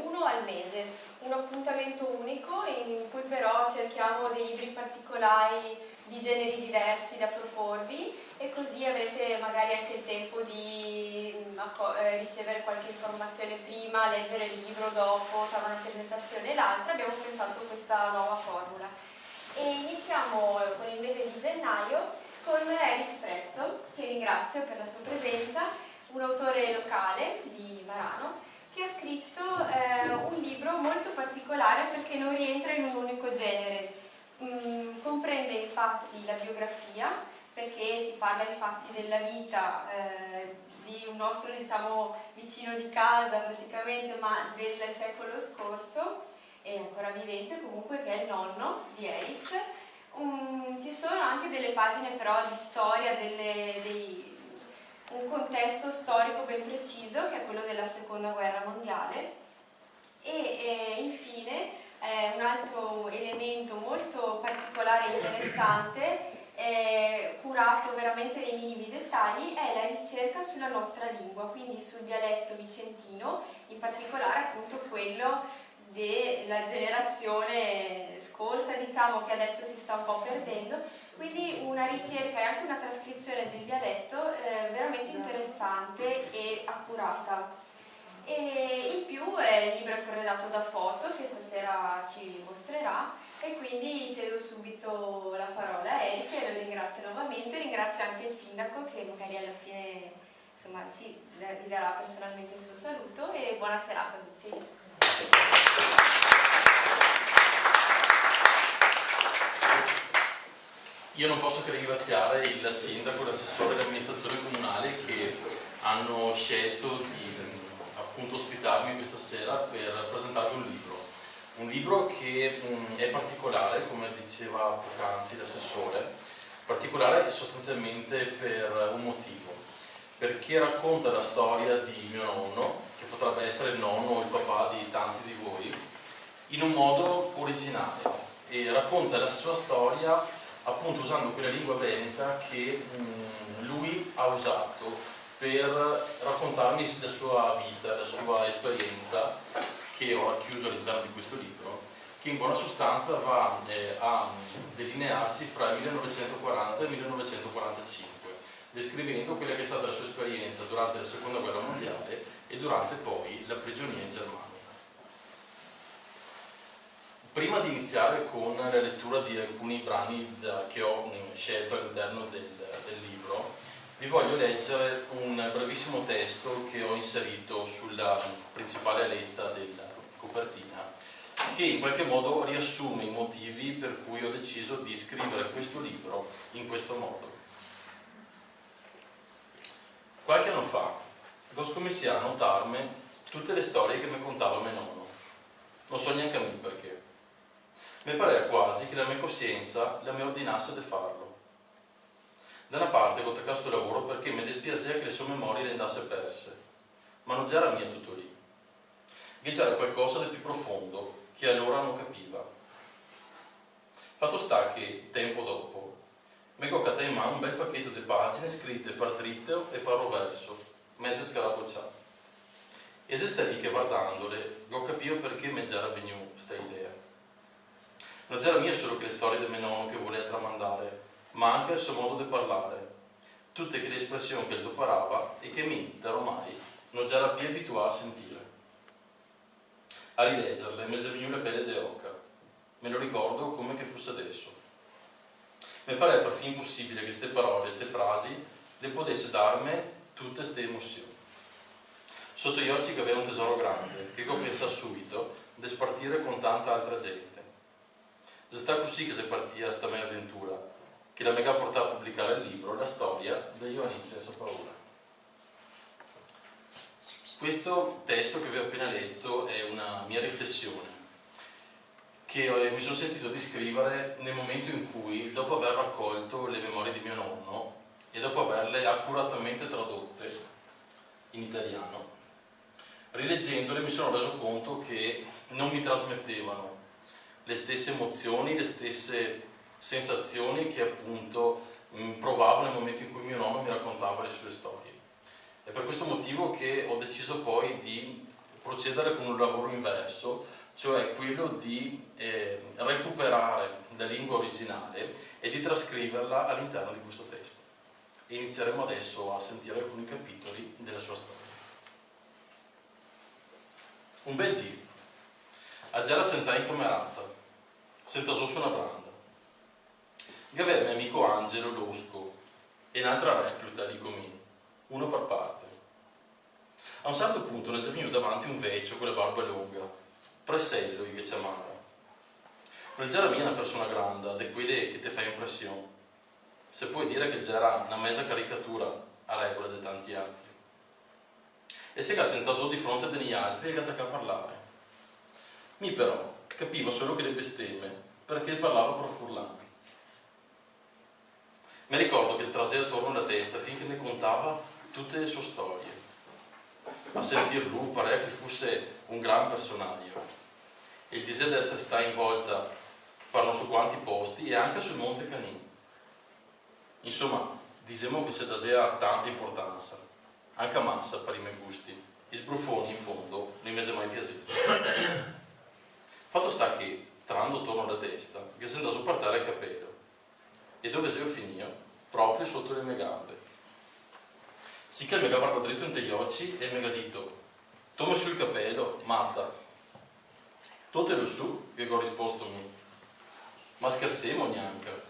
uno al mese, un appuntamento unico in cui però cerchiamo dei libri particolari di generi diversi da proporvi, e così avrete magari anche il tempo di ricevere qualche informazione prima, leggere il libro dopo, tra una presentazione e l'altra. Abbiamo pensato questa nuova formula e iniziamo con il mese di gennaio con Eric Pretto, che ringrazio per la sua presenza, un autore locale di Varano, che ha scritto un libro molto particolare perché non rientra in un unico genere. Comprende infatti la biografia, perché si parla infatti della vita di un nostro, diciamo, vicino di casa praticamente, ma del secolo scorso, è ancora vivente comunque, che è il nonno di Eric. Ci sono anche delle pagine però di storia, un contesto storico ben preciso, che è quello della Seconda Guerra Mondiale, e infine un altro elemento molto particolare e interessante, curato veramente nei minimi dettagli, è la ricerca sulla nostra lingua, quindi sul dialetto vicentino, in particolare appunto quello della generazione scorsa, diciamo, che adesso si sta un po' perdendo. Quindi una ricerca e anche una trascrizione del dialetto veramente interessante e accurata. E in più il libro è corredato da foto che stasera ci mostrerà, e quindi cedo subito la parola a Eric e lo ringrazio nuovamente. Ringrazio anche il sindaco, che magari alla fine, insomma, sì, vi darà personalmente il suo saluto, e buona serata a tutti. Io non posso che ringraziare il sindaco e l'assessore dell'amministrazione comunale che hanno scelto di appunto ospitarmi questa sera per presentarvi un libro che è particolare, come diceva poc'anzi l'assessore, particolare sostanzialmente per un motivo, perché racconta la storia di mio nonno, che potrebbe essere il nonno o il papà di tanti di voi, in un modo originale, e racconta la sua storia appunto usando quella lingua veneta che lui ha usato per raccontarmi la sua vita, la sua esperienza, che ho racchiuso all'interno di questo libro, che in buona sostanza va a delinearsi fra il 1940 e il 1945, descrivendo quella che è stata la sua esperienza durante la Seconda Guerra Mondiale e durante poi la prigionia in Germania. Prima di iniziare con la lettura di alcuni brani che ho scelto all'interno del libro, vi voglio leggere un brevissimo testo che ho inserito sulla principale aletta della copertina, che in qualche modo riassume i motivi per cui ho deciso di scrivere questo libro in questo modo. Qualche anno fa ho scommesso a notarmi tutte le storie che mi contava mio nonno. Non so neanche a me perché. Mi pare quasi che la mia coscienza la mi ordinasse di farlo. Da una parte ho attaccato questo lavoro perché mi dispiaceva che le sue memorie le andasse perse, ma non c'era mia tutto lì. Che c'era qualcosa di più profondo che allora non capiva. Fatto sta che, tempo dopo, mi ho cattato in mano un bel pacchetto di pagine scritte per dritto e per roverso, mezze scarabocciate. E se stai lì che guardandole, ho capito perché mi era venuta questa idea. Non c'era mia solo che le storie del mio nonno che voleva tramandare, ma anche il suo modo di parlare, tutte che le espressioni che lui parava e che mi, da ormai, non c'era più abituato a sentire. A rileggerle mi è venuta la pelle di oca, me lo ricordo come che fosse adesso. Mi pare perfino impossibile che queste parole, queste frasi, le potesse darmi tutte queste emozioni. Sotto gli occhi che aveva un tesoro grande, che ho pensato subito di spartire con tanta altra gente. Se sta così che si partia sta mia avventura, che la mi ha portato a pubblicare il libro La storia degli uomini senza paura. Questo testo che vi ho appena letto è una mia riflessione che mi sono sentito di scrivere nel momento in cui, dopo aver raccolto le memorie di mio nonno e dopo averle accuratamente tradotte in italiano, rileggendole mi sono reso conto che non mi trasmettevano le stesse emozioni, le stesse sensazioni che appunto provavo nel momento in cui mio nonno mi raccontava le sue storie. È per questo motivo che ho deciso poi di procedere con un lavoro inverso, cioè quello di recuperare la lingua originale e di trascriverla all'interno di questo testo. E inizieremo adesso a sentire alcuni capitoli della sua storia. Un bel dì, a Gera sentà in camerata, sentasò su una branda. Gavè mio amico Angelo Losco e un'altra recluta lì comì, uno per parte. A un certo punto ne è venuto davanti un vecchio con le barbe lunghe, Presello che chiamava. Non c'era mia una persona grande, di quelle che ti fa impressione. Se puoi dire che c'era una mezza caricatura a regola di tanti altri. E se che sentasò di fronte degli altri e che attacca a parlare. Mi però capiva solo che le bestemmie, perché parlava per furlane. Mi ricordo che trasè attorno alla testa finché ne contava tutte le sue storie. A sentir lui parea che fosse un gran personaggio. E il disegno di essere stato in volta per non so quanti posti e anche sul Monte Canin. Insomma, diciamo che se dasea tanta importanza, anche a massa per i miei gusti. I sbruffoni in fondo non mi è mai piaciuto. Fatto sta che, trando attorno alla testa, che si andò a partire il capello e dove si finì? Proprio sotto le mie gambe. Sì che mi ha guardato dritto in gli occhi e mi ha detto: "Toma sul capello, matta." Totelo su, che ho risposto mi. Ma scherziamo neanche.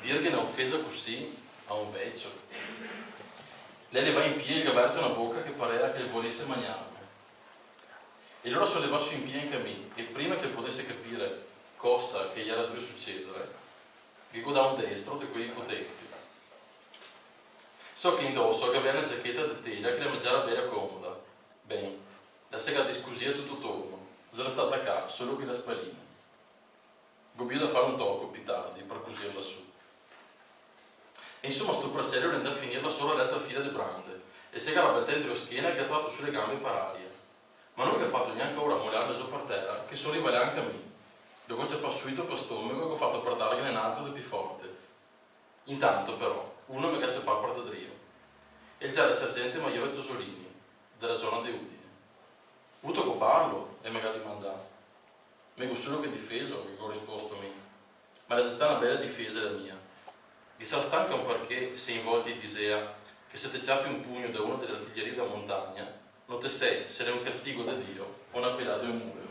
Dire che ne offesa così a un vecchio. Lei le va in piedi e gli ha aperto una bocca che pareva che volesse mangiarmi. E allora sollevò su in piedi anche me, e prima che potesse capire cosa che gli era dovuto succedere, gli godà un destro di quelli potenti. So che indosso aveva una giacchetta di tela che la mangiava bella comoda. Bene, la sega discusia tutto torno, era stata a casa solo che la spallina. Gobbio da fare un tocco più tardi per cosirla su. E insomma sto Presello andò a finirla solo all'altra fila di brande e si era battendo la schiena e gattato sulle gambe per aria. Ma non che ha fatto neanche ora a mollare su per terra, che sono rivale anche a me. Dopo c'è passuito per stomaco che ho fatto per dargli un altro di più forte. Intanto però, uno mi caccia per da drio. E già il sergente maggiore Tosolini, della zona di Udine. Vuto coparlo e mi ha dimandato. Mi solo che difeso, che ho risposto a me. Ma la stata una bella difesa la mia. Che sarà stanca un perché se in volti disea che se ti ciappi un pugno da uno delle artiglierie da montagna, non te sei se è un castigo da Dio o una pelata di un muleo.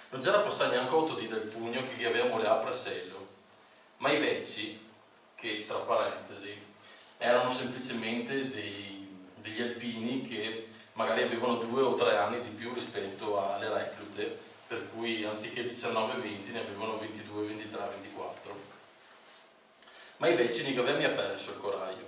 Non c'era passato neanche 8 dì del pugno che gli aveva mollato a Presello, ma i vecchi, che tra parentesi erano semplicemente degli alpini che magari avevano 2 o 3 anni di più rispetto alle reclute, per cui anziché 19-20 ne avevano 22, 23, 24. Ma i vecchi ne avevano perso il coraggio.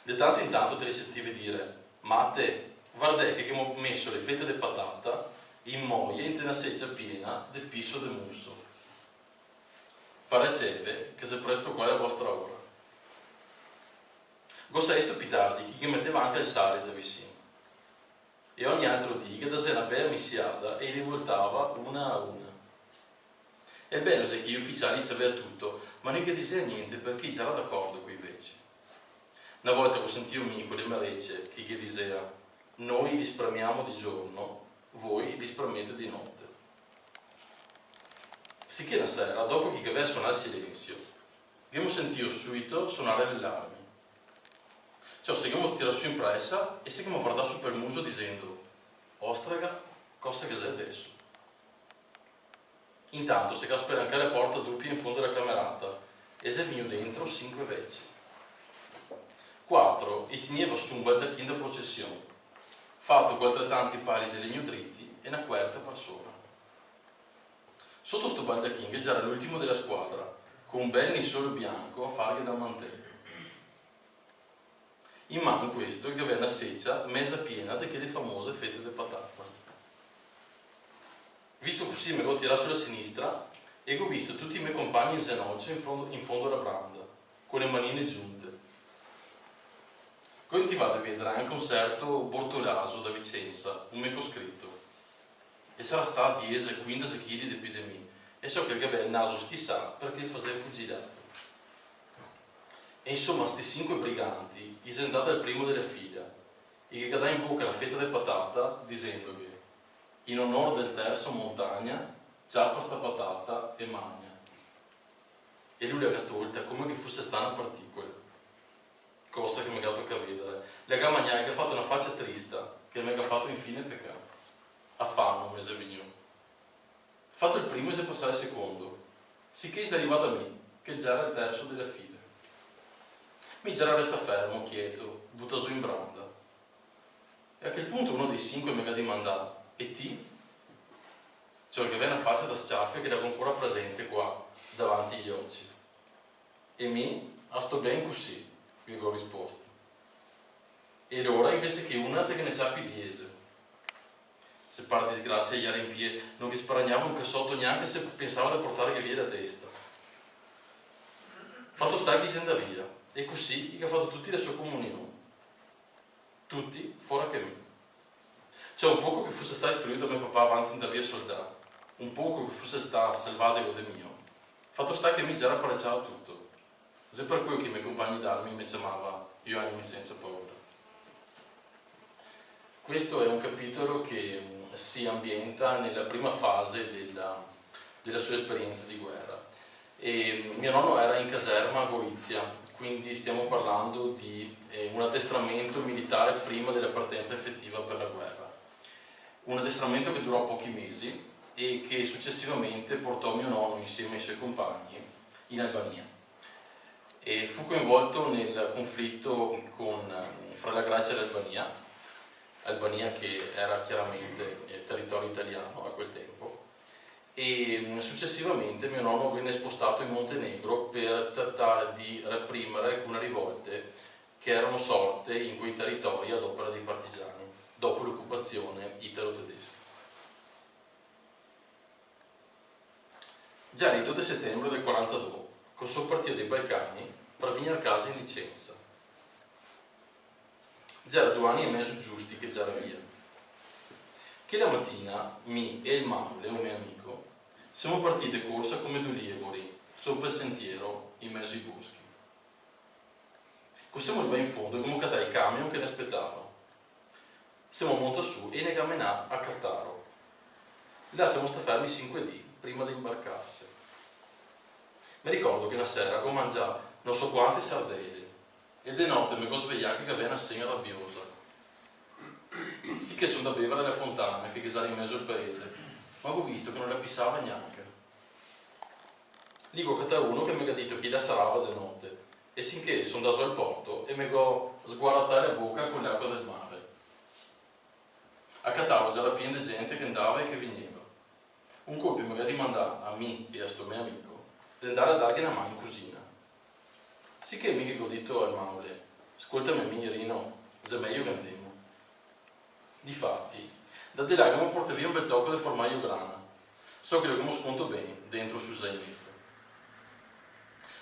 De tanto in tanto te li sentivi dire: "Ma a te, guarda che abbiamo messo le fette di patata in moglie in una seccia piena del piso del musso. Pareceve che se presto qua è la vostra ora." Gossesto più tardi che metteva anche il sale da vicino. E ogni altro dì che da sé una bella missiata e li voltava una a una. È bello se che gli ufficiali sapevano tutto, ma non che diceva niente perché già era d'accordo con i vecchi. Una volta ho sentito un amico di Marecce che gli diceva: "Noi li spremiamo di giorno, voi li spremete di notte." Sicché una sera, dopo che aveva suonato il silenzio, abbiamo sentito subito suonare le larmi. Cioè, se abbiamo tirato su in pressa e se abbiamo guardato su per il muso dicendo: "Ostraga, cosa che c'è adesso?" Intanto si caspera anche la porta doppia in fondo alla camerata e si è venuto dentro 5 vecchi. 4 e teneva su un baldacchino da processione, fatto con altrettanti pali di legno dritti e una quarta per sopra. Sotto sto baldacchino c'era l'ultimo della squadra, con un bel nissolo bianco a farghe da mantello. In mano questo che aveva una seccia mezza piena di quelle famose fette di patata. Visto così mi ho tirato sulla sinistra e ho visto tutti i miei compagni in ginocchio in fondo alla branda, con le manine giunte. Continuate a vedere anche un certo Bortolaso da Vicenza, un mio scritto, e sarà stato 10-15 kg di epidemia, e so che aveva il naso schissà perché faceva pugilato. E insomma, sti 5 briganti, isendata il primo delle figlie, e che cadà in bocca la fetta di patata, dicendo che in onore del terzo montagna, ciappa sta patata e magna. E lui l'ha tolta come che fosse stata una particola, cosa che mi ha tocca vedere. Le ha mangiato, che ha fatto una faccia trista, che mi ha fatto infine il peccato. Affanno, mese vigno. Fatto il primo e si è passato il secondo, sicché è arrivato a me, che già era il terzo delle figlie. Mi già resta fermo, quieto, buttato in branda. E a quel punto uno dei 5 mi ha domandato: e ti? Cioè che aveva una faccia da sciaffia che era ancora presente qua, davanti agli occhi. E mi, a sto ben così, vi ho risposto. E allora invece che una te che ne ciappi 10. Se par disgrazia gli era in piedi, non vi sparagnava un cassotto neanche se pensava di portare via la testa. Fatto sta che si andava via, e così che ha fatto tutti le sue comunioni. Tutti, fuori che me. Cioè un poco che fosse stato istruito mio papà avanti da via soldati, un poco che fosse stato salvatico del mio. Fatto sta che mi già apparecciava tutto. Se per cui che i miei compagni d'armi mi chiamava io anni senza paura. Questo è un capitolo che si ambienta nella prima fase della sua esperienza di guerra. E mio nonno era in caserma a Gorizia, quindi stiamo parlando di un addestramento militare prima della partenza effettiva per la guerra. Un addestramento che durò pochi mesi e che successivamente portò mio nonno insieme ai suoi compagni in Albania. E fu coinvolto nel conflitto fra la Grecia e l'Albania, Albania che era chiaramente territorio italiano a quel tempo, e successivamente mio nonno venne spostato in Montenegro per trattare di reprimere alcune rivolte che erano sorte in quei territori ad opera dei partigiani dopo l'occupazione italo-tedesca. Già il 2 settembre del 42, con suo partito dei Balcani, per venire a casa in licenza. Già era 2 anni e mezzo giusti che già era via. Che la mattina, mi e il Maule, un mio amico, siamo partiti corsa come 2 lievori, sopra il sentiero, in mezzo ai boschi. Così siamo in fondo come catai i camion che ne aspettavano. Siamo montati su e ne camminà a Cattaro. Là siamo stati fermi 5 dì prima di imbarcarsi. Mi ricordo che una sera ho mangiato non so quante sardelle e di notte mi ho svegliato che aveva una segna rabbiosa. Sì che sono da bevere alla fontana che era in mezzo al paese, ma ho visto che non la pissava neanche. Dico che uno che mi ha detto che la sarava di notte e sinché sono andato al porto e mi ho sguardato la bocca con l'acqua del mare. A Cattaro già era pieno di gente che andava e che veniva. Un colpo mi ha domandato a me e a sto mio amico di andare a dargli una mano in cucina. Sì che mica ho detto al Maule: ascoltami Mirino, è meglio che andiamo. Difatti, da di là che mi porta via un bel tocco di formaggio grana. So che lo mi sconto bene dentro sul zainetto.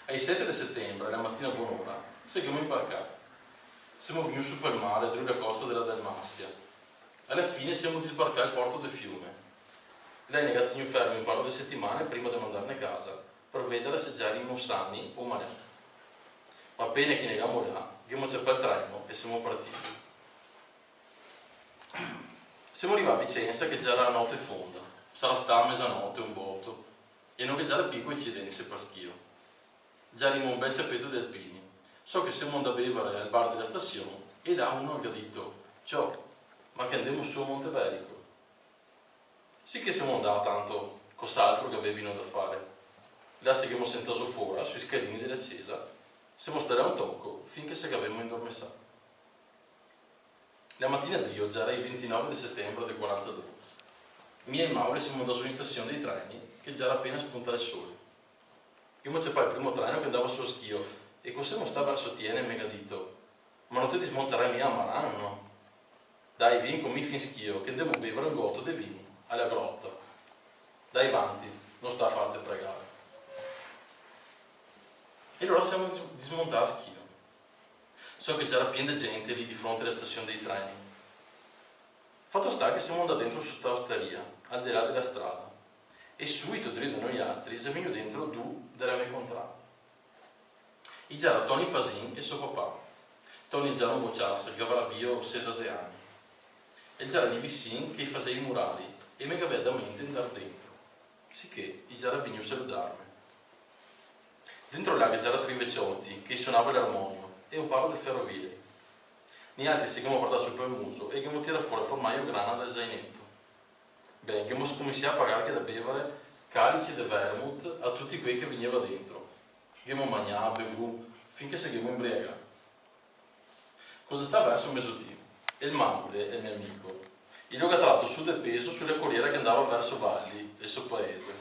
Ai 7 di settembre, la mattina a buon'ora, seguiamo in parcà. Siamo venuti su per mare, giù la costa della Dalmazia. Alla fine siamo di sbarcare al porto del fiume. Lei ne ha tenuto fermo un paio di settimane prima di mandarne a casa, per vedere se già erano sani o male. Ma appena che ne andiamo là, abbiamo cercato il treno e siamo partiti. Siamo arrivati a Vicenza che già era notte fonda, sarà stata a mezzanotte un botto, e non che già era picco incidenze per schio. Già arriviamo un bel ciappetto di alpini. So che siamo andati a bevere al bar della stazione e là uno gli ha detto: ciao, ma che andiamo su a Monteverico? Sì che siamo andati tanto, cos'altro che avevano da fare. Là si abbiamo sentato fuori, sui scalini della Cesa, siamo stati a un tocco finché se che avevamo indormessato. La mattina di già era il 29 di settembre del 42. Mia e Maure siamo andati in stazione dei treni che già era appena spuntato il sole. Io c'è poi il primo treno che andava sullo schio e così non stava verso Tiene e mi ha detto: ma non ti smonterai mia a Marano, no? Dai, vieni con me fin schio che andiamo a bere un gotto di vini alla grotta. Dai avanti, non sta a farti pregare. E allora siamo dismontati a schio. So che c'era piena di gente lì di fronte alla stazione dei treni. Fatto sta che siamo andati dentro su sta osteria, al di là della strada, e subito dietro noi altri si è venuto dentro due della mia contrada. c'era Tony Pasin e suo papà. Tony già non bocciasse, che aveva bio 16 anni. E c'era di vicino che faceva i murali e mi aveva da mente andare dentro. Sicché c'era venuto a salutarmi. Dentro là c'era tre vecchiotti che suonava l'armonio e un paio di ferrovie. Ni altri si chiamano guardare sul muso e che mi tira fuori il formaio grana del zainetto. Beh, che mi cominciava a pagare che da bevere calici di vermouth a tutti quelli che veniva dentro. Che mi mangiava, bevu, finché si chiamava imbriaga. Cosa sta verso il mesodio? E il Manuel, il mio amico, il gioca tratto su del peso sulla corriera che andava verso Valli, il suo paese.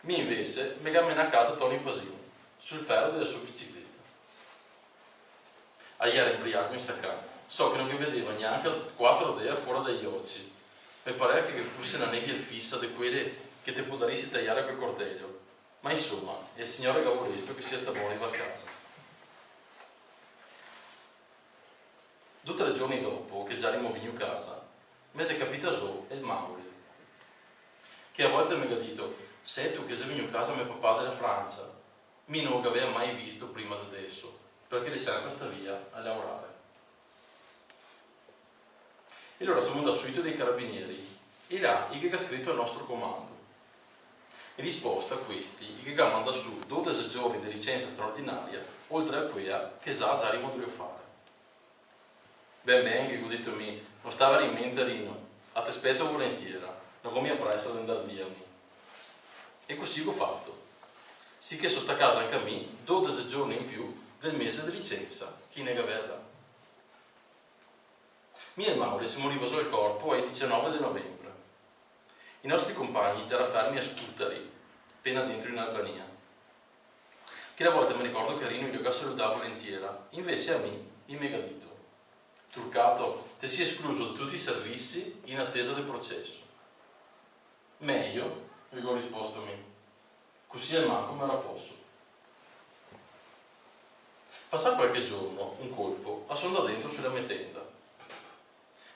Mi invece mi cammina a casa Tony Pasino, sul ferro della sua bicicletta. A ieri imbriaco in sacca, so che non mi vedeva neanche 4 dea fuori dagli occhi. Mi pareva che fosse una nebbia fissa di quelle che ti può darsi tagliare quel cortello. Ma insomma, è il signore Gavoresto che sia sta buono a casa. 2 o 3 giorni dopo, che già ero venuto a casa, mi è capitato il Mauri, che a volte mi ha detto: sei tu che sei venuto a casa mio papà della Francia? Mi non aveva mai visto prima di adesso, perché lei sempre sta via a lavorare. E allora siamo andati subito dei carabinieri, e là che ha scritto il nostro comando. In risposta a questi, che manda su 12 giorni di licenza straordinaria, oltre a quella che già saremmo dovuto fare. Ben, che ho detto mi, non stava in mente Rino, a te aspetto volentieri, non come appressa ad andare via. E così ho fatto. Sì che sono sta a casa anche a me 12 giorni in più del mese di licenza, chi ne aveva. Mi e Mauri siamo rivoso il corpo ai 19 di novembre. I nostri compagni già fermi a Scutari, appena dentro in Albania. Che la volta mi ricordo che Rino gli ho salutato volentieri, invece a me, in megadito. Turcato, ti si è escluso da tutti i servizi in attesa del processo. Meglio, gli ho risposto a me, così al manco me la posso. Passato qualche giorno, un colpo, sono da dentro sulla mia tenda.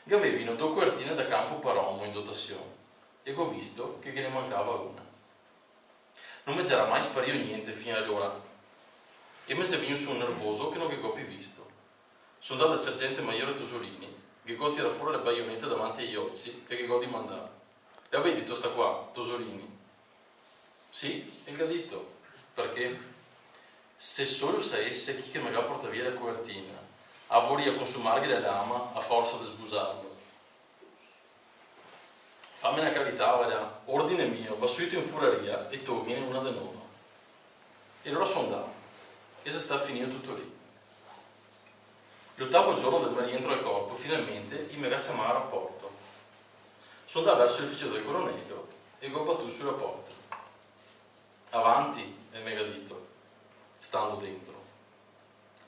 Che avevano 2 quartine da campo paromo in dotazione e ho visto che ne mancava una. Non mi c'era mai sparito niente fino ad ora e mi si è venuto su un nervoso che non ho più visto. Sono andato al sergente maggiore Tosolini, che go tira fuori le baionette davanti agli occhi e che go di mandare. E avevi detto sta qua, Tosolini? Sì, e che ha detto? Perché? Se solo sapesse chi che mi porta via la copertina, a volia consumare la lama a forza di sbusarlo. Fammi una carità, guarda, ordine mio, va subito in furaria e togliene una di nuovo. E allora sono andato, e si sta finendo tutto lì. L'8º giorno del mio rientro al corpo, finalmente, mi ha chiamato a rapporto. Sono andato verso l'ufficio del colonnello e ho battuto sulla porta. Avanti, e mi ha detto, stando dentro.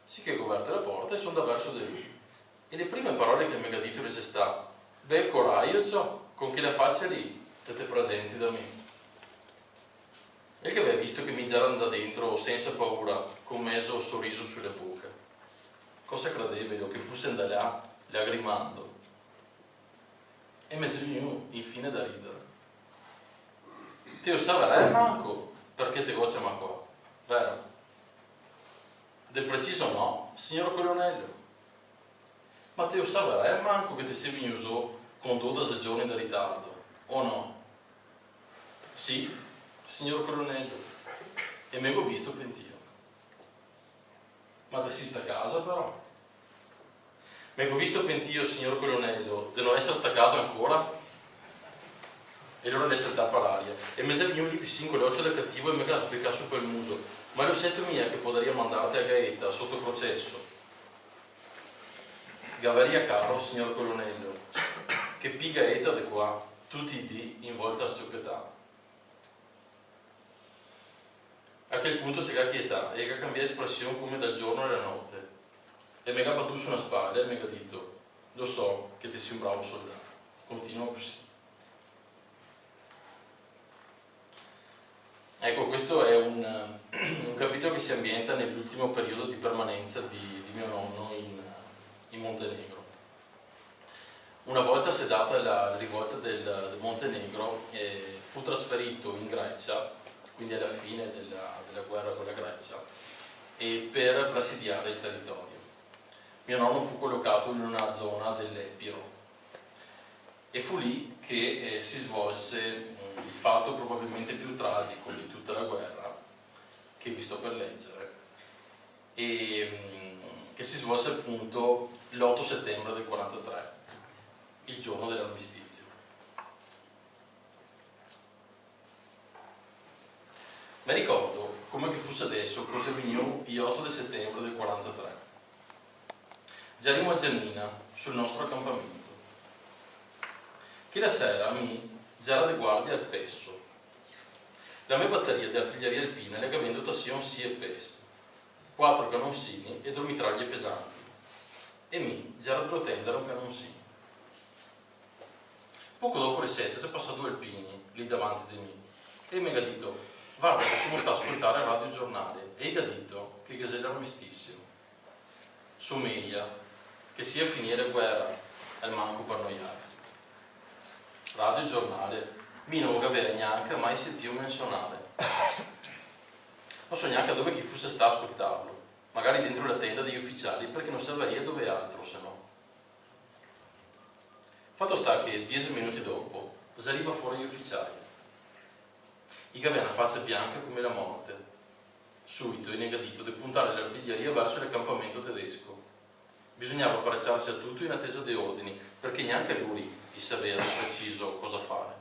Sì che ho aperto la porta e sono andato verso di lui. E le prime parole che mi ha detto sono state: bel coraggio ciò, con che la faccia lì, siete presenti da me. E che aveva visto che mi c'era andato dentro senza paura, con mezzo sorriso sulla bocca. Cosa credevano che fosse andato là, lagrimando? E mi sono infine da ridere. Te lo saperai manco perché te lo chiama qua, vero? Del preciso no, signor colonnello. Ma te lo saperai manco che ti sei venuto con 12 giorni di ritardo, o no? Sì, signor colonnello. E mi ho visto pentito. Ma te si sta a casa però? Mi ho visto pentio, signor colonnello, di non essere sta a casa ancora? E allora ne saltava l'aria. E mi è venuto di con l'occhio da cattivo e mi ha spiegato su quel muso. Ma lo sento mia che potrebbe mandarti a Gaeta sotto processo. Gavaria caro, signor colonnello, che pi Gaeta di qua, tutti i dì in volta a sciocchettà. A quel punto si è quieta e ha cambiato espressione come dal giorno alla notte. E mi ha battuto su una spalla e mi ha detto: lo so che ti sei un bravo soldato, continua così. Ecco, questo è un capitolo che si ambienta nell'ultimo periodo di permanenza di mio nonno in Montenegro. Una volta sedata la rivolta del Montenegro, fu trasferito in Grecia, quindi alla fine della guerra con la Grecia, e per presidiare il territorio. Mio nonno fu collocato in una zona dell'Epiro e fu lì che si svolse il fatto probabilmente più tragico di tutta la guerra, che vi sto per leggere, e che si svolse appunto l'8 settembre del 43, il giorno dell'armistizio. Mi ricordo come che fosse adesso cosa avveniva il 8 settembre del 43. Già eravamo a Giannina, sul nostro accampamento, che la sera già era di guardia al Pesso. La mia batteria di artiglieria alpina le avendo tassione sì e PES, 4 cannonsini e 2 mitraglie pesanti, e già era due tendere un cannonsino. Poco dopo le 7 si è passato due alpini lì davanti di me e mi ha detto: guarda che si sta a ascoltare il radio giornale, e gli ha detto che è l'armistizio. Somiglia che sia finire la guerra al manco per noi altri. Radio giornale, mi non aveva neanche mai sentito menzionare. Non so neanche dove chi fosse sta a ascoltarlo, magari dentro la tenda degli ufficiali, perché non saperia dove altro se no. Fatto sta che 10 minuti dopo arriva fuori gli ufficiali. I che aveva una faccia bianca come la morte. Subito è negadito di puntare l'artiglieria verso l'accampamento tedesco. Bisognava apparecciarsi a tutto in attesa dei ordini, perché neanche lui sapeva preciso cosa fare.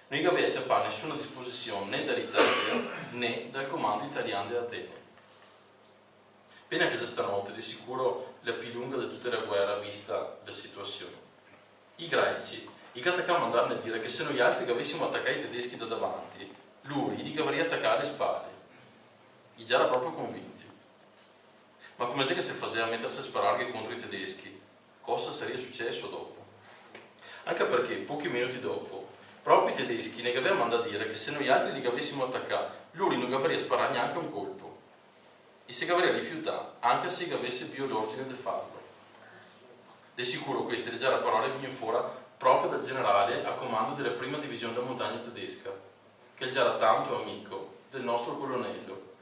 Non gli aveva nessuna disposizione né dall'Italia né dal comando italiano di Atene. Appena che stanotte, di sicuro la più lunga di tutta la guerra vista la situazione. I greci, i che attaccavano andarne a dire che se noi altri che avessimo attaccato i tedeschi da davanti, lui li avrebbe attaccati alle spalle. I già era proprio convinti. Ma come se che si faceva mettersi a sparare contro i tedeschi? Cosa sarebbe successo dopo? Anche perché pochi minuti dopo, proprio i tedeschi ne avevano mandato a dire che se noi altri li avessimo attaccati, lui non avrebbe sparato neanche un colpo. E si avrebbe rifiutato, anche se avesse più l'ordine di farlo. Di sicuro queste leggere parole vengono fuori proprio dal generale a comando della prima divisione della montagna tedesca, che già era tanto amico del nostro colonnello,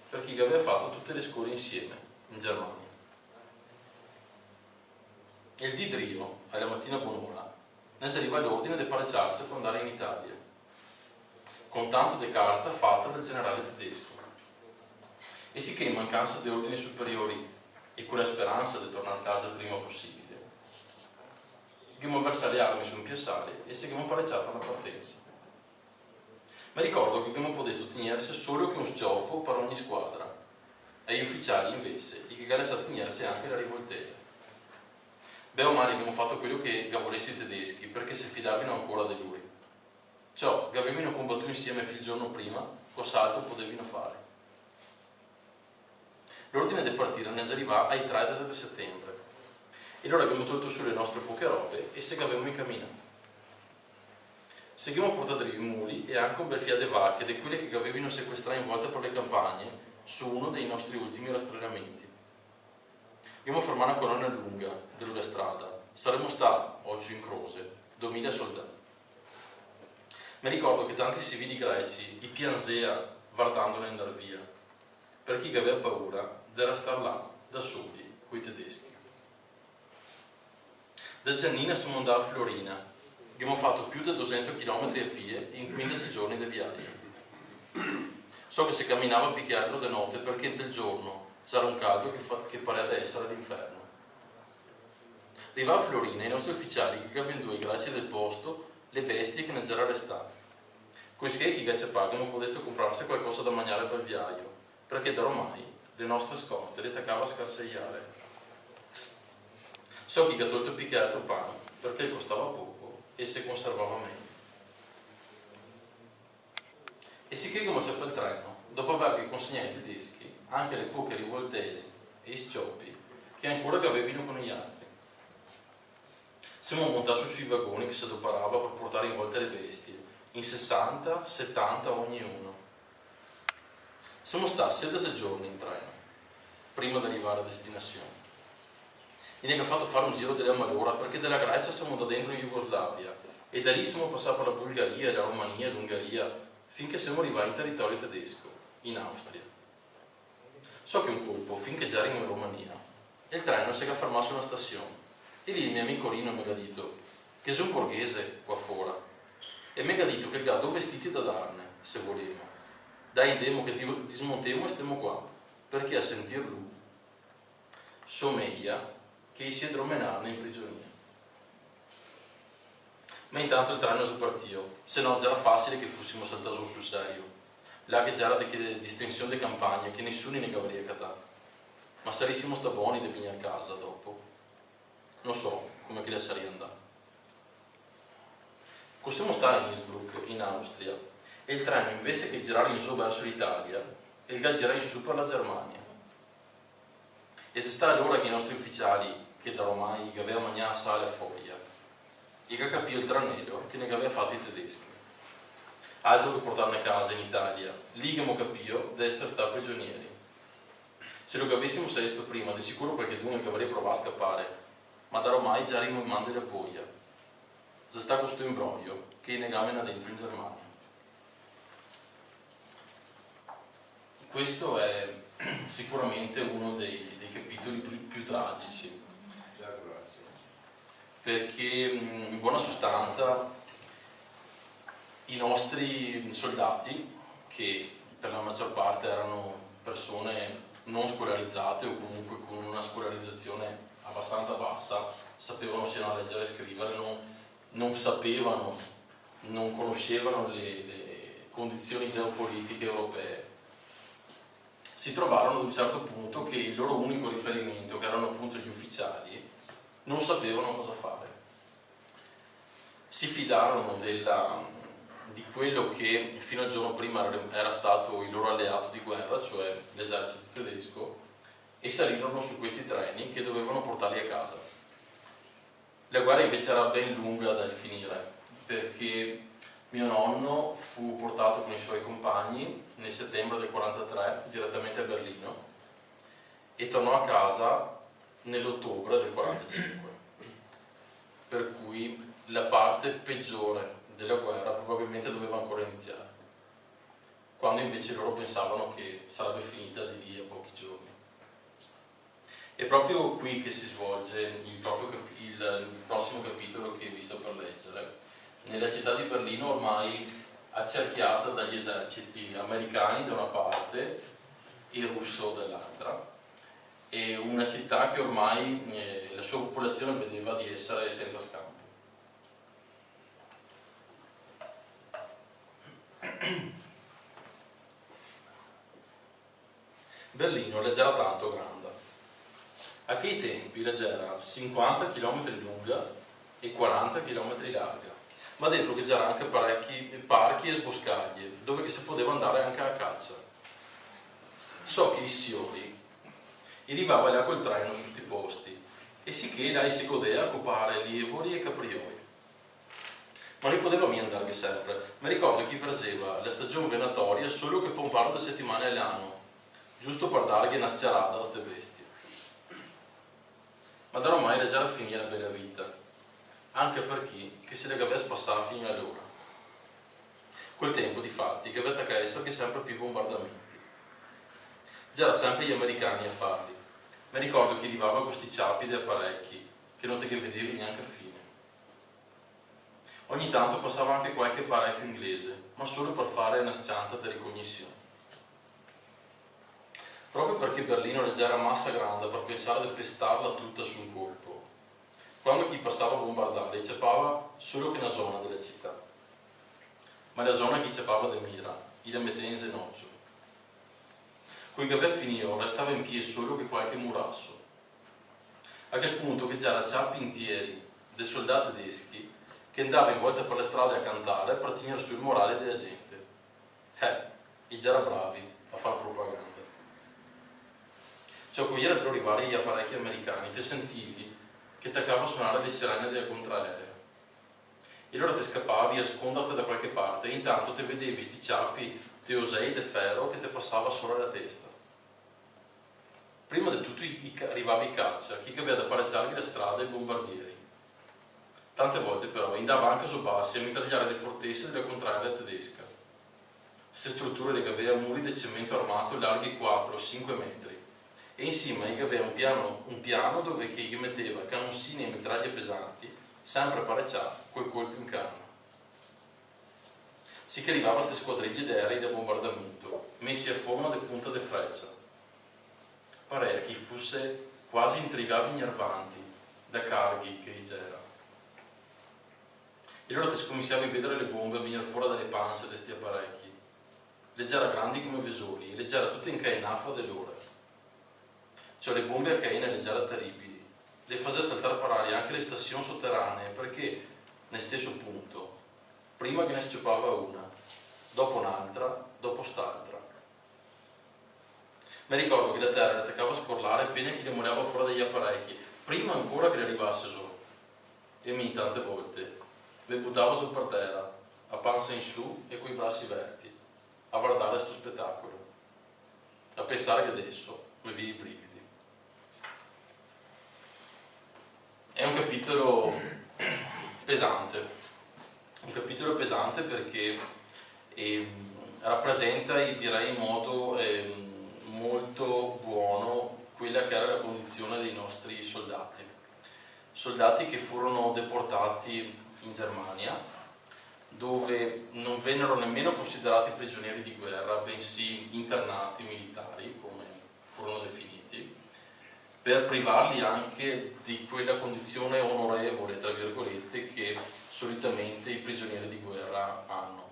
perché aveva fatto tutte le scuole insieme in Germania. E il di Drio, alla mattina buon'ora, ne arriva l'ordine di pareggiarsi per andare in Italia, con tanto di carta fatta dal generale tedesco. E sicché in mancanza di ordini superiori e con la speranza di tornare a casa il prima possibile, abbiamo versato le armi su un piazzale e seguiamo pareggiato alla partenza. Ma ricordo che abbiamo potuto tenersi solo che un scioppo per ogni squadra, e gli ufficiali invece, e che garessa tenersi anche la rivoltella. Beh o male abbiamo fatto quello che gavoresti i tedeschi, perché si fidavano ancora di lui. Ciò che avevano combattuto insieme fino il giorno prima, cos'altro potevano fare. L'ordine di partire ne arriva ai 30 di settembre, e allora abbiamo tolto su le nostre poche robe e seguivamo in cammino. Seguiamo portato i muli e anche un bel fiato di vacche, di quelle che avevano sequestrate in volta per le campagne, su uno dei nostri ultimi rastrellamenti. Abbiamo formato una colonna lunga della strada, saremmo stati, oggi in croce, 2000 soldati. Mi ricordo che tanti civili greci i piansea guardandone andare via, per chi aveva paura di restare là, da soli, coi tedeschi. Da Giannina siamo andati a Florina, abbiamo fatto più di 200 km a piedi in 15 giorni di viaggio. So che si camminava più che altro di notte perché il giorno c'era un caldo che pareva essere l'inferno. Arriva a Florina i nostri ufficiali che avevano i grazie del posto le bestie che ne c'era restate. Così che chi ci pagano potessero comprarsi qualcosa da mangiare per il viaggio, perché da ormai le nostre scorte le toccava a scarseiare. So chi ha tolto più che altro pane, perché costava poco e si conservava meglio. E si che come c'è per il treno, dopo aver consegnato ai tedeschi anche le poche rivoltelle e i scioppi che ancora avevano con gli altri. Siamo montati sui vagoni che si adoperava per portare in volta le bestie, in 60, 70 ognuno. Siamo stati 16 giorni in treno, prima di arrivare a destinazione. E ne ha fatto fare un giro della malora perché dalla Grecia siamo da dentro in Jugoslavia e da lì siamo passati per la Bulgaria, la Romania, l'Ungheria, finché siamo arrivati in territorio tedesco, in Austria. So che un colpo, finché già ero in Romania, e il treno si è fermato su una stazione. E lì il mio amico Rino mi ha detto che sei un borghese qua fuori. E mi ha detto che ga due vestiti da darne, se volemo. Dai demo che ti smontiamo e stiamo qua, perché a sentir lui somiglia che si è dromenarne in prigionia. Ma intanto il treno si partio, se no già era facile che fossimo saltati sul serio. Là che già era di distensione di campagna che nessuno ne avrebbe catà. Ma sarissimo sta buoni di venire a casa dopo. Non so come che le sarei andato. Possiamo stare in Innsbruck, in Austria, e il treno invece che girare in su verso l'Italia, il girare in su per la Germania. E se sta allora che i nostri ufficiali, che da ormai avevano mangiato sale a foglia, e che capì il tranello che ne aveva fatto i tedeschi. Altro che portarne a casa in Italia, lì che mo capio di essere stati prigionieri. Se lo avessimo saputo prima, di sicuro qualche dunque che avrebbe provato a scappare, ma da ormai già rimmo in mano della poglia. Se sta questo imbroglio che negamena dentro in Germania. Questo è sicuramente uno dei capitoli più tragici, perché in buona sostanza i nostri soldati, che per la maggior parte erano persone non scolarizzate o comunque con una scolarizzazione abbastanza bassa, sapevano sia leggere e scrivere, non sapevano, non conoscevano le condizioni geopolitiche europee. Si trovarono ad un certo punto che il loro unico riferimento, che erano appunto gli ufficiali, non sapevano cosa fare. Si fidarono di quello che fino al giorno prima era stato il loro alleato di guerra, cioè l'esercito tedesco, e salirono su questi treni che dovevano portarli a casa. La guerra invece era ben lunga dal finire, perché mio nonno fu portato con i suoi compagni nel settembre del 1943 direttamente a Berlino e tornò a casa nell'ottobre del 1945, per cui la parte peggiore della guerra probabilmente doveva ancora iniziare, quando invece loro pensavano che sarebbe finita di lì a pochi giorni. È proprio qui che si svolge il prossimo capitolo che vi sto per leggere, nella città di Berlino ormai accerchiata dagli eserciti americani da una parte e russo dall'altra, e una città che ormai la sua popolazione vedeva di essere senza scampo. Berlino leggera tanto grande. A quei tempi leggera 50 km lunga e 40 km larga, ma dentro che c'era anche parecchi parchi e boscaglie dove si poteva andare anche a caccia. So che i signori arrivava là col treno su sti posti e sicché là si godeva a copare lievori e caprioli. Ma non poteva mica andare sempre. Mi ricordo che faceva la stagione venatoria solo che per un paio di settimane all'anno, giusto per dargli una sciarada a queste bestie. Ma da ormai era già a finire la bella vita, anche per chi che se le aveva spassato fino allora. Quel tempo, difatti, che aveva a essere che sempre più bombardamenti. Già erano sempre gli americani a farli. Mi ricordo che arrivava con questi ciappi di apparecchi, che non te che vedevi neanche a fine. Ogni tanto passava anche qualche apparecchio inglese, ma solo per fare una scianta di ricognizione. Proprio perché Berlino era già era massa grande per pensare di pestarla tutta su un colpo. Quando chi passava a bombardare cepava solo che una zona della città, ma la zona che cepava di mira, la metteva in zenoccio. Quel che aveva finito restava in piedi solo che qualche murasso. A quel punto che già ciappi intieri dei soldati tedeschi che andavano in volta per le strade a cantare per tenere sul morale della gente. E già erano bravi a fare propaganda. Cioè, qui era tra arrivare gli apparecchi americani, ti sentivi che toccava a suonare le sirene della contraerea. E allora ti scappavi a scondarti da qualche parte e intanto ti vedevi sti ciappi di osei de ferro che ti passava sopra la testa. Prima di tutto arrivava i caccia, chi che aveva da pareggiargli la strada e i bombardieri. Tante volte però andava anche su bassi a mitragliare le fortezze della contraerea tedesca. queste strutture che avevano muri di cemento armato larghi 4-5 metri e insieme aveva un piano dove che gli metteva cannonsini e mitraglie pesanti sempre parecciati coi colpi in canna. Si che arrivava a queste squadriglie d'aerei da bombardamento messi a forma di punta di freccia. Parea che fosse quasi intrigavi ignorvanti da carghi che c'era. E allora ti scominciavi a vedere le bombe venire fuori dalle panze di questi apparecchi. Leggera grandi come vesoli, leggera tutte incaenate fra di loro. Cioè le bombe a caena leggera terribili. Le faceva saltare per aria anche le stazioni sotterranee perché nel stesso punto, prima che ne sciupava una, dopo un'altra, dopo st'altra. Mi ricordo che la terra le attaccava a scorlare appena che le muoveva fuori dagli apparecchi, prima ancora che le arrivasse su. E mi tante volte le buttavo su per terra, a panza in su e coi bracci verti, a guardare sto spettacolo, a pensare che adesso mi viene i brividi. È un capitolo pesante perché rappresenta, direi in modo molto buono, quella che era la condizione dei nostri soldati che furono deportati in Germania, dove non vennero nemmeno considerati prigionieri di guerra, bensì internati militari, come furono definiti, per privarli anche di quella condizione onorevole, tra virgolette, che solitamente i prigionieri di guerra hanno.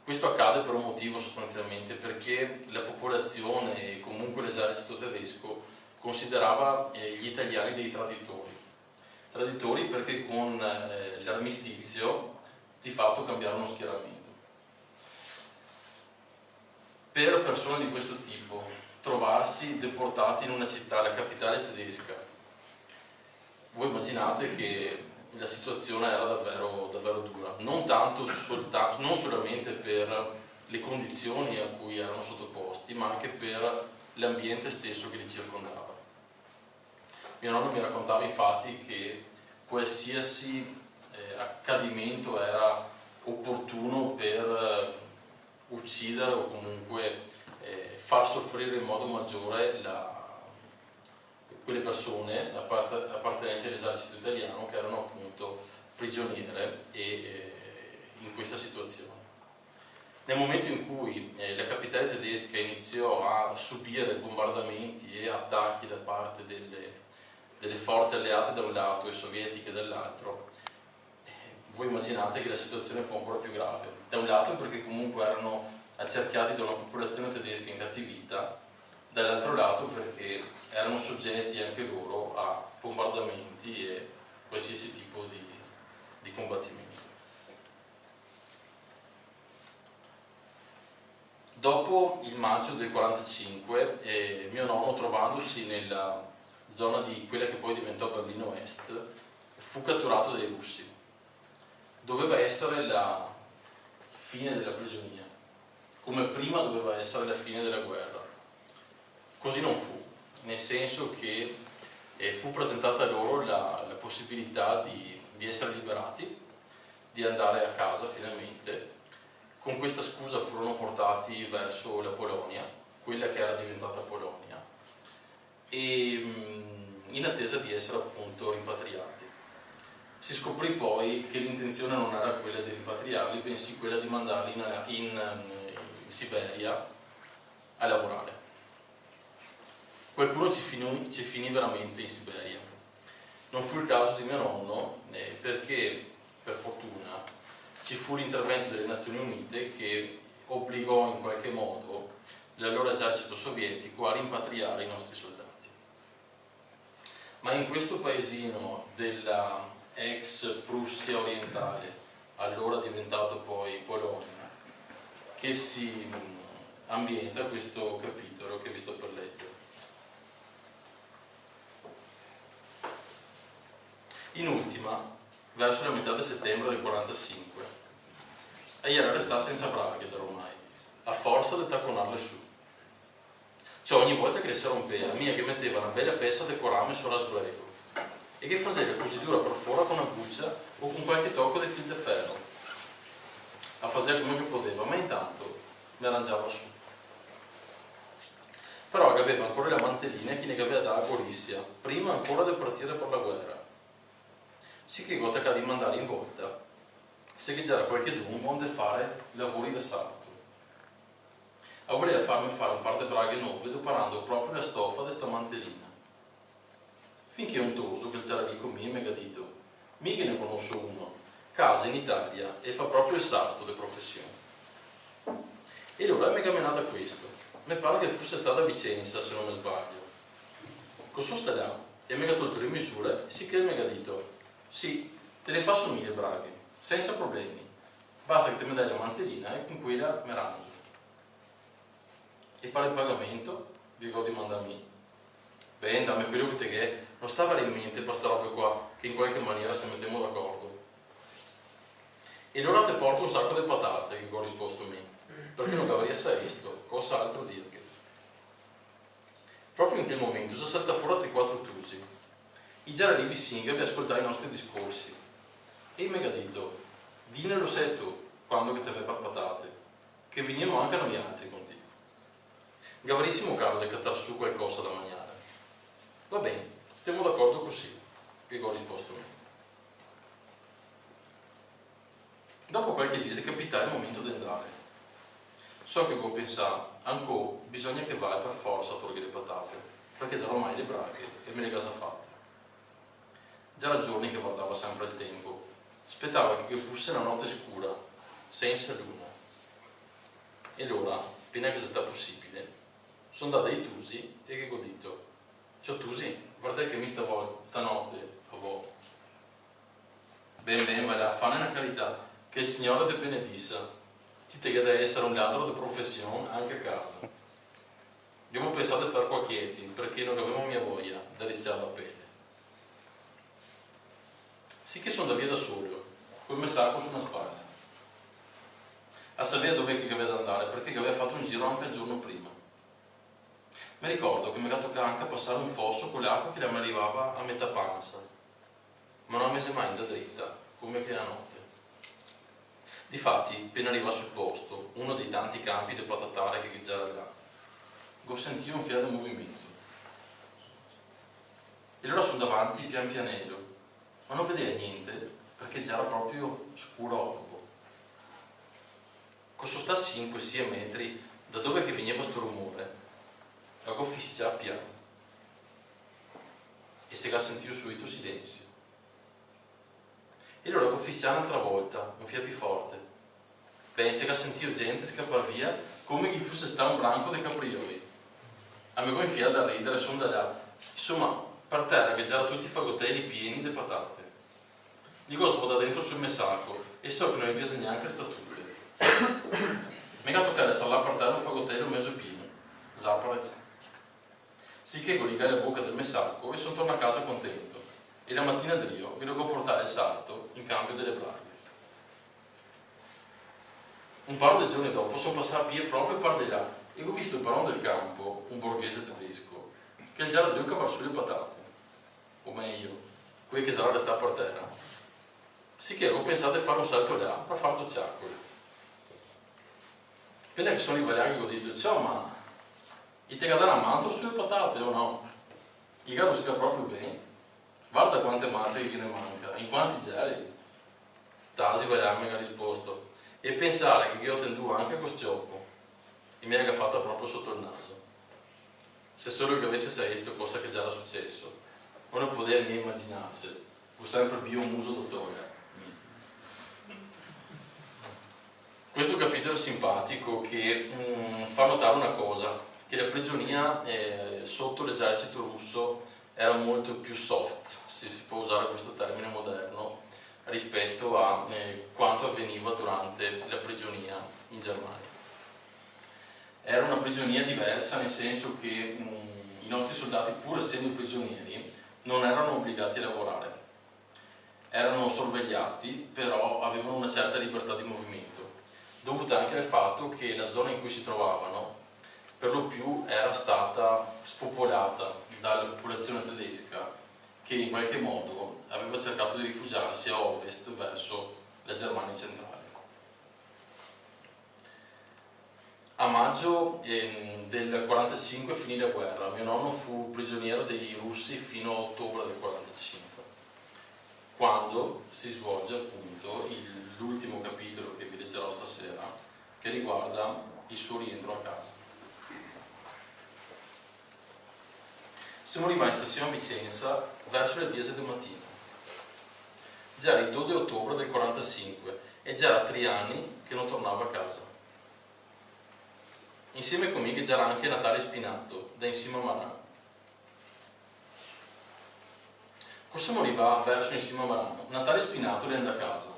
Questo accade per un motivo sostanzialmente, perché la popolazione e comunque l'esercito tedesco considerava gli italiani dei traditori perché con l'armistizio di fatto cambiarono schieramento. Per persone di questo tipo trovarsi deportati in una città, la capitale tedesca, voi immaginate che la situazione era davvero dura, non solamente per le condizioni a cui erano sottoposti, ma anche per l'ambiente stesso che li circondava. Mio nonno mi raccontava infatti che qualsiasi accadimento era opportuno per uccidere o comunque far soffrire in modo maggiore quelle persone appartenenti all'esercito italiano che erano appunto prigioniere in questa situazione. Nel momento in cui la capitale tedesca iniziò a subire bombardamenti e attacchi da parte delle forze alleate da un lato e sovietiche dall'altro, voi immaginate che la situazione fu ancora più grave. Da un lato perché comunque erano accerchiati da una popolazione tedesca incattivita, dall'altro lato perché erano soggetti anche loro a bombardamenti e qualsiasi tipo di combattimento. Dopo il maggio del 45, mio nonno, trovandosi nella zona di quella che poi diventò Berlino Est, fu catturato dai russi. Doveva essere la fine della prigionia, come prima doveva essere la fine della guerra. Così non fu, nel senso che fu presentata loro la possibilità di essere liberati, di andare a casa finalmente. Con questa scusa furono portati verso la Polonia, quella che era diventata Polonia, e in attesa di essere appunto rimpatriati. Si scoprì poi che l'intenzione non era quella di rimpatriarli, bensì quella di mandarli in Siberia a lavorare. Qualcuno ci finì veramente in Siberia. Non fu il caso di mio nonno, perché per fortuna ci fu l'intervento delle Nazioni Unite che obbligò in qualche modo l'allora esercito sovietico a rimpatriare i nostri soldati. Ma in questo paesino della ex Prussia orientale, allora diventato poi Polonia, che si ambienta questo capitolo che vi sto per leggere. In ultima, verso la metà di settembre del 45, egli era restato senza braghe da ormai, a forza di tacconarle su. Cioè ogni volta che le si rompeva, mia che metteva una bella pezza di corame sulla sbrego e che faceva così dura per fuori con una buccia o con qualche tocco di fil di ferro. A fare come che poteva, ma intanto mi arrangiava su. Però aveva ancora la mantellina che ne aveva da Gorissia, prima ancora di partire per la guerra. Si che gotta di mandare in volta, se che c'era qualche dun onde fare i lavori da sarto. A voleva farmi fare un par di braghe nuove, doparando proprio la stoffa di sta mantellina. Finché un toso che c'era lì con me mi ha detto, mica ne conosco uno, casa in Italia e fa proprio il sarto di professione. E allora mi ha camminato a questo. Mi pare che fosse stata a Vicenza, se non mi sbaglio. Così sta là e mi ha tolto le misure, sì che mi ha detto, sì, te ne faccio 1000 braghe, senza problemi. Basta che te mi dai la mantellina e con quella mi rangio. E per il pagamento, vi ricordo di mandarmi. Beh, dammi quello che te che non stava in mente per sta roba qua, che in qualche maniera se mettiamo d'accordo. E allora te porto un sacco di patate, che ho risposto a me, perché non avrei visto, cosa altro dirti. Proprio in quel momento si salta fuori altri 4 tusi. I già lì vicini vi ascoltare i nostri discorsi. E mi ha detto, dinelo sei tu, quando che te ve per patate, che veniamo anche noi altri contigo. Gavarissimo caro di cattare su qualcosa da mangiare. Va bene, stiamo d'accordo così, che ho risposto a me. Dopo qualche dì si capita il momento di andare. So che ho pensato, ancora bisogna che vai per forza a togliere le patate, perché darò mai le braghe e me le casa fatte. Già da giorni che guardava sempre il tempo, aspettava che fosse una notte scura, senza luna. E allora, appena che sia possibile, sono andato ai Tusi e che ho detto, ciao Tusi, guarda che mi stanotte, favore. Ben, vai là, fare una carità, che il Signore ti benedissa. Ti tega da essere un ladro di professione anche a casa. Abbiamo pensato di stare qua quieti, perché non avevamo mia voglia da rischiare la pelle. Sì che sono da via da solo, col mio sacco su una spalla. A sapere dove che aveva da andare, perché aveva fatto un giro anche il giorno prima. Mi ricordo che mi era toccato anche passare un fosso con l'acqua che mi arrivava a metà panza, ma non mi si mai da dritta, come quella notte. Difatti, appena arriva sul posto, uno dei tanti campi di patatare che già era là, ho sentito un fiato movimento. E allora sono davanti pian pianello, ma non vedeva niente, perché già era proprio scuro orbo. Cosa sta a 5-6 metri da dove che veniva sto rumore, ho fischiato piano. E si è sentito subito silenzio. E allora ho fischiato un'altra volta, un fiato più forte. Pensa che ha sentito gente scappare via come che fosse stato un branco di caprioli. A me gonfiato da ridere, sono da là. Insomma, per terra che c'erano tutti i fagottelli pieni di patate. Dico svuota dentro sul mio sacco e so che non mi bisogna neanche statute. Mi ha toccato stare là per terra un fagottello mezzo pieno. Zappare c'è. Sì che ho legato la bocca del mio sacco e sono tornato a casa contento. E la mattina Dio vi devo portare il salto in cambio delle braghe. Un paio di giorni dopo sono passato via proprio per di là e ho visto il padrone del campo, un borghese tedesco, che già da Dio cavare sulle patate, o meglio, quelli che saranno restati per terra. Sì che ho pensato di fare un salto là per fare 2 ciaccole. Appena che sono arrivato ho detto, ciao ma, ti te una mano sulle patate o no? Il caro scrive proprio bene. Guarda quante mazze che ne manca, in quanti geli. Tasi mi ha risposto. E pensare che io ho tenuto anche con scioppo e mi ha fatta proprio sotto il naso. Se solo che avesse saputo cosa che già era successo, non poteva neanche immaginarsi. Ho sempre più un muso dottore. Questo capitolo simpatico che fa notare una cosa, che la prigionia sotto l'esercito russo era molto più soft, se si può usare questo termine moderno, rispetto a quanto avveniva durante la prigionia in Germania. Era una prigionia diversa nel senso che i nostri soldati, pur essendo prigionieri, non erano obbligati a lavorare. Erano sorvegliati, però avevano una certa libertà di movimento, dovuta anche al fatto che la zona in cui si trovavano per lo più era stata spopolata dalla popolazione tedesca che in qualche modo aveva cercato di rifugiarsi a ovest verso la Germania centrale. A maggio del 45 finì la guerra, mio nonno fu prigioniero dei russi fino a ottobre del 45, quando si svolge appunto l'ultimo capitolo che vi leggerò stasera, che riguarda il suo rientro a casa. Si moriva in stazione a Vicenza verso le 10 del mattino. Già era il 2 ottobre del 45 e già era 3 anni che non tornava a casa. Insieme con me c'era anche Natale Spinato, da Insima Marano. Cosa moriva verso Insima Marano? Natale Spinato rientra a casa.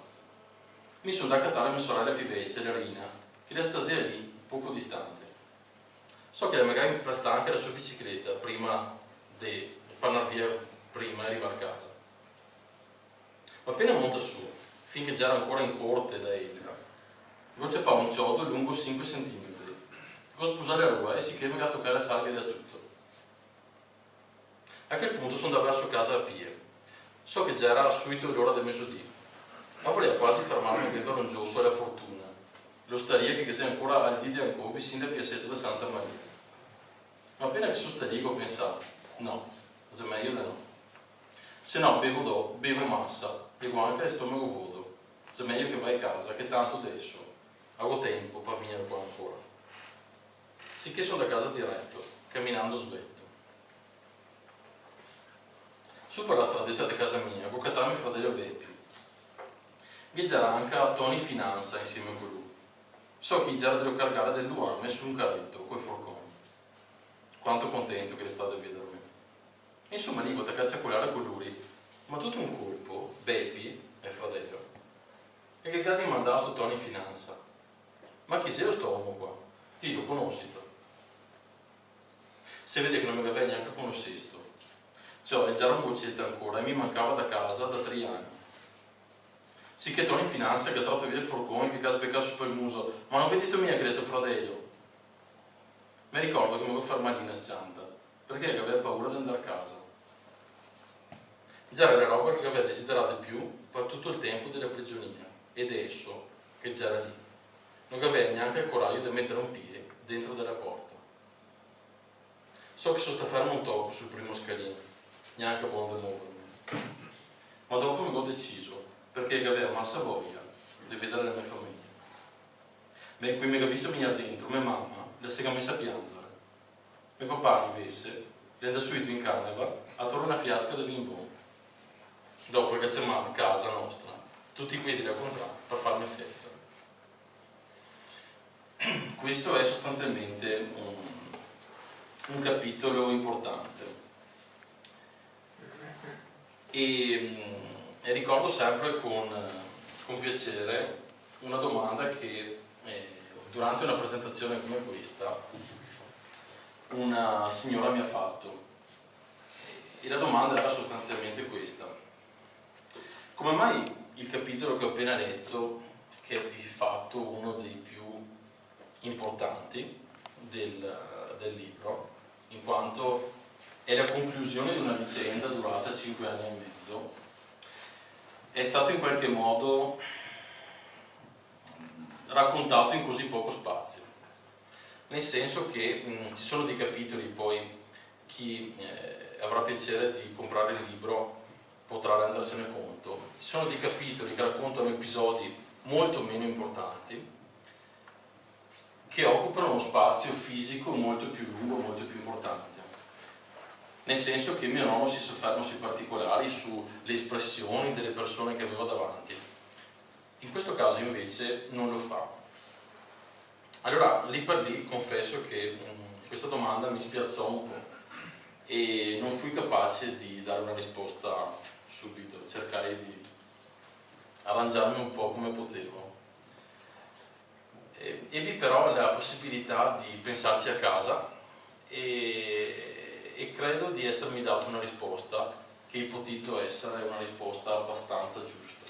Mi sono da accattare mia sorella più vecchia, Rina, che la stasera lì, poco distante. So che magari mi presta anche la sua bicicletta prima di andare via, prima di arrivare a casa. Ma appena monta su, finché già era ancora in corte da Elena, non c'è un chiodo lungo 5 cm. Cosa sposare la rua e si che mi a toccare salve da tutto. A quel punto sono andato verso casa a piedi. So che già era subito l'ora del mezzodì, ma voleva quasi fermarmi a bevere un giosso alla fortuna, l'osteria che sei ancora al dì di Ancò vicino a Piazzetta da Santa Maria. Ma appena che sono starico ho pensato, no, se meglio di no. Se no bevo massa e anche il stomaco vuoto, se meglio che vai a casa, che tanto adesso avevo tempo per venire qua ancora. Sicché sono da casa diretto, camminando svetto. Su per la stradetta di casa mia, con mio fratello Beppi. Che c'era anche Tony Finanza insieme con lui. So che già devo caricare del Luame su un carretto, coi forconi. Quanto contento che è stato a vedermi. Insomma, lì a cacciacolare con lui, ma tutto un colpo, Beppi, è fratello, e che cade in mandato Tony Finanza. Ma chi sei lo sto uomo qua? Ti lo conosci? Se vede che non mi aveva neanche conosciuto. Cioè, già era un boccetto ancora e mi mancava da casa da 3 anni. Sì che Tony Finanza che ha tratto via il forcone che ha beccato su per il muso. Ma non vedete mia che ha detto fratello? Mi ricordo che mi avevo fermato lì in scianta, perché aveva paura di andare a casa. Già era la roba che aveva desiderato di più per tutto il tempo della prigionia. Ed esso, che già era lì, non aveva neanche il coraggio di mettere un piede dentro della porta. So che sono stato fermo un tocco sul primo scalino, neanche buono di muovermi. Ma dopo mi ho deciso, perché avevo massa voglia di vedere la mia famiglia. Beh, qui mi ha visto venire dentro, mia mamma la si è messa a piangere. Mio papà invece le da subito in caneva a trovare una fiasca di vin buono. Dopo che c'è a casa nostra, tutti quelli da comprare per farmi festa. Questo è sostanzialmente un capitolo importante e ricordo sempre con piacere una domanda che durante una presentazione come questa una signora mi ha fatto e la domanda era sostanzialmente questa: come mai il capitolo che ho appena letto, che è di fatto uno dei più importanti del libro, in quanto è la conclusione di una vicenda durata 5 anni e mezzo, è stato in qualche modo raccontato in così poco spazio, nel senso che ci sono dei capitoli, poi chi avrà piacere di comprare il libro potrà rendersene conto, ci sono dei capitoli che raccontano episodi molto meno importanti, che occupano uno spazio fisico molto più lungo, molto più importante. Nel senso che mio nonno si sofferma sui particolari, sulle espressioni delle persone che aveva davanti. In questo caso invece non lo fa. Allora, lì per lì confesso che questa domanda mi spiazzò un po' e non fui capace di dare una risposta subito, cercai di arrangiarmi un po' come potevo. Ebbi però la possibilità di pensarci a casa e credo di essermi dato una risposta che ipotizzo essere una risposta abbastanza giusta.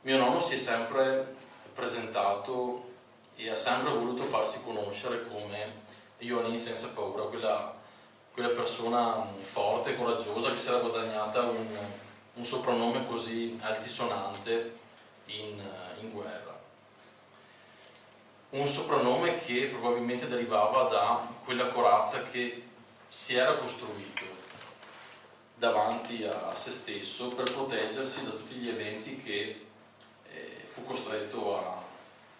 Mio nonno si è sempre presentato e ha sempre voluto farsi conoscere come Ioannin senza paura, quella persona forte e coraggiosa che si era guadagnata un soprannome così altisonante in guerra. un soprannome che probabilmente derivava da quella corazza che si era costruito davanti a se stesso per proteggersi da tutti gli eventi che fu costretto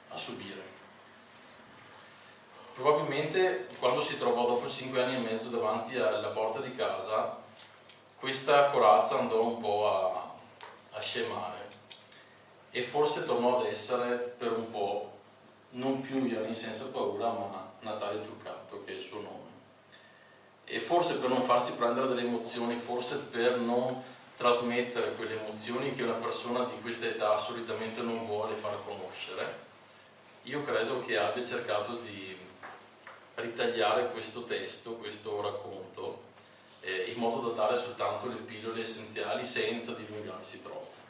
a subire. Probabilmente quando si trovò dopo 5 anni e mezzo davanti alla porta di casa, questa corazza andò un po' a scemare e forse tornò ad essere per un po' non più Ianin senza paura, ma Natale Truccato, che è il suo nome. E forse per non farsi prendere delle emozioni, forse per non trasmettere quelle emozioni che una persona di questa età solitamente non vuole far conoscere, io credo che abbia cercato di ritagliare questo testo, questo racconto, in modo da dare soltanto le pillole essenziali senza dilungarsi troppo.